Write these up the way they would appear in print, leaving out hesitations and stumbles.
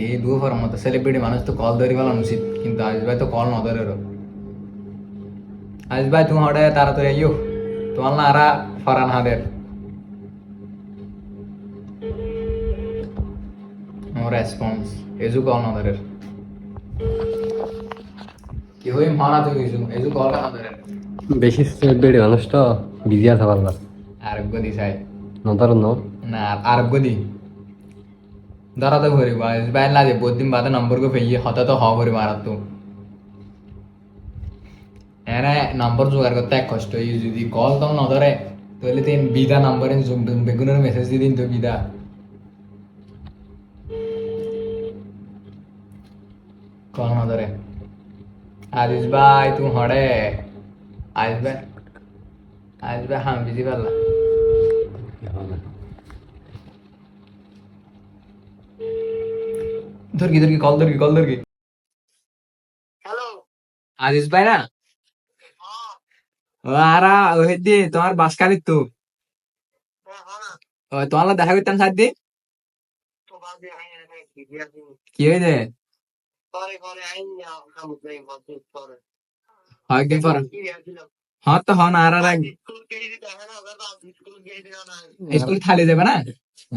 এই দুপুর মতো সেলিব্রিটি মানুষ তো কল ধরি বলা উচিত, কিন্তু আজ ভাই তো কল ন ধরে। আজ ভাই তুমি হঠাৎ তাড়াতাড়ি আইও, তোমার না আরা ফরান হাদের রেসপন্স এজু কল ন ধরে কি হই মারা তুমি এজু কল না ধরে বেশি সেলিব্রিটি মানুষ তো বিজি আছে পারলা আরোগ্য দি চাই নতার ন না আরোগ্য দি ধরা তো ভরি বাইর লাগে বহুত দিন বাদে নম্বর কো ফেইয়ে হতা তো হওয়া ভরি মারাত তো এনে নম্বর জোগাড় করতে এক কষ্ট এই যদি কল তো ন ধরে তাহলে তিন বিদা নম্বরে বেগুনের মেসেজ দিয়ে দিন তো বিদা কল ন ধরে আজিজ ভাই তুমি হড়ে আজিজ ভাই হ্যাঁ বিজি পারলা ধরকি কল ধরকি হ্যালো আজিজ ভাই না হ্যাঁ ও আরা ওই দি তোমার বাসকালিত তো তোমার দেখা করতাম সাত দি তো বাজে আইন কি দিয়াছি কি হয়েছে করে আইন না কাম দেই বাজে করে কয়েকদিন পর কি দিয়াছিল হ্যাঁ তো হন আর আর স্কুল কে দিতে হয় না ওটা স্কুল কে দিও না স্কুল খালি যাবে না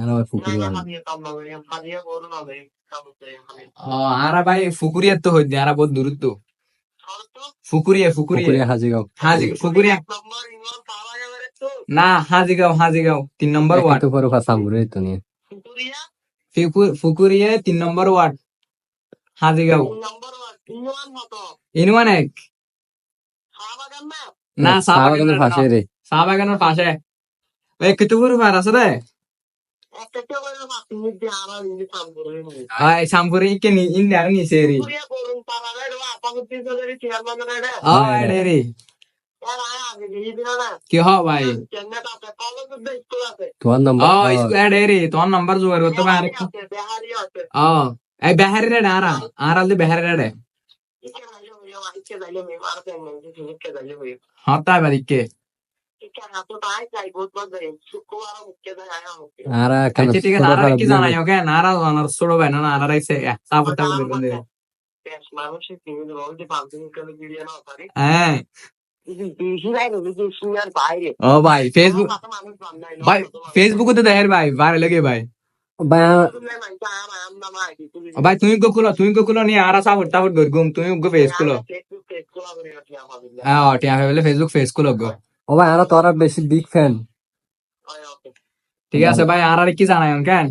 আর ওই ফুকুরি না বান আমি কাম না করি হাদিয়া করো না ভাই কাম দেই আমি ও আর ভাই ফুকুরিয়া তো হইছে আর বহুত দূর তো আর তো ফুকুরিয়া ফুকুরি হাজিগাঁও হাজি ফুকুরিয়া নম্বর ইমান পাওয়া যাবে তো না হাজিগাঁও 3 নম্বর ওয়ার্ড তো পরে ফাসাম ঘুরে তো নিয়ে সুপুরিয়া ফুকুরিয়া 3 নম্বর ওয়ার্ড হাজিগাঁও নম্বর ইমান মতো ইনওয়ান এক খাবাগান না না সাবাগানের পাশে রে সাবাগানের পাশে ওই কিতুপুর পার আছে রে একটা করে মাটি মধ্যে আর ইনি কাম করে ওই সামপুরি কে নি ইন্ডিয়ার নিচে রে সুপুরিয়া করুন পাওয়া যায় না আপন তিন হাজার চেয়ারম্যান রে ও এডে রে আর আগে দিয়ে দিনা না কি হ ভাই কেন্নাটা আছে কলেজ স্কুল আছে তোমার ও নাম্বার এডে রে তোর নাম্বার জোগাড় করতে পারে বিহারি আছে ও এই বেহারি রে আর আলদি বেহারি রে ইকে যাইলো ইকে যাইলো মে মার পেন ইকে যাইলো হতা বাদিকে ইকে হাতে তাই যাই বহুত বড় যাই শুক্রবার মুখ্য যাই আয়া মুখ্য আর আচ্ছা ঠিক আছে আর কি জানাই ওকে আর অনার ছোট ভাই না আর আইছে সাপোর্ট করবে বেশ মানুষের তিনি রোজ পাঁচদিন করে ভিডিও না পারি হ্যাঁ বেশি যাই না বেশি আর বাইরে ও ভাই ফেসবুক মানুষ বান্ধাই না ভাই ফেসবুকে তো দেখার ভাই ভাইরাল লাগে ভাই ভাই তুমি কো খুলো নি আর সাপোর্ট গম তুমি গো ফেস খুলো হ্যাঁ টিয়া ফেলে ফেসবুক ফেস খুলো গো ও ভাই আর তোরা বেশি বিগ ফ্যান ঠিক আছে ভাই আর কি জানাই কেন